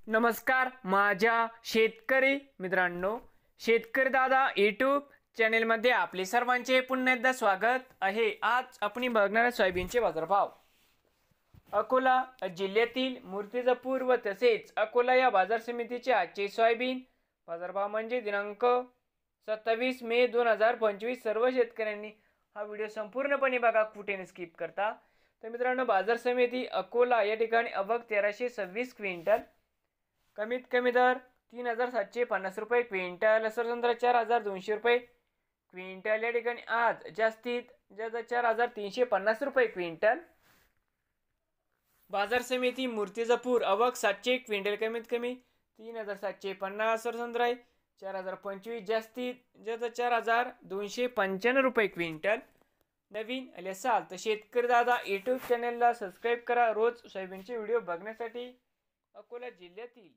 नमस्कार माझ्या शेतकरी मित्रांनो, शेतकरी दादा यूट्यूब चॅनेलमध्ये आपले सर्वांचे पुन्हा एकदा स्वागत आहे। आज आपण बघणार सोयाबीनचे बाजारभाव। अकोला जिल्ह्यातील मूर्तिजापूर व तसेच अकोला या बाजार समितीचे आजचे सोयाबीन बाजारभाव म्हणजे दिनांक 27 मे 2025। सर्व शेतकऱ्यांनी हा व्हिडिओ संपूर्णपणे बघा, कुठे न स्किप करता। तर मित्रांनो, बाजार समिती अकोला या ठिकाणी अवक 1326 क्विंटल, कमीत कमी दर 3750 रुपये क्विंटल, सरसंद्रा 4200 रुपये क्विंटल या ठिकाणी आज जास्तीत जास्त 4350 रुपये क्विंटल। बाजार समिती मूर्तिजापूर अवक 700 क्विंटल, कमीत कमी 3750, सरसंद्रा 4025, जास्तीत जास्त 4295 रुपये क्विंटल। नवीन आले असाल तर शेतकरी दादा यूट्यूब चॅनलला सबस्क्राईब करा रोज सोयाबीनचे व्हिडिओ बघण्यासाठी। अकोला जिल्ह्यातील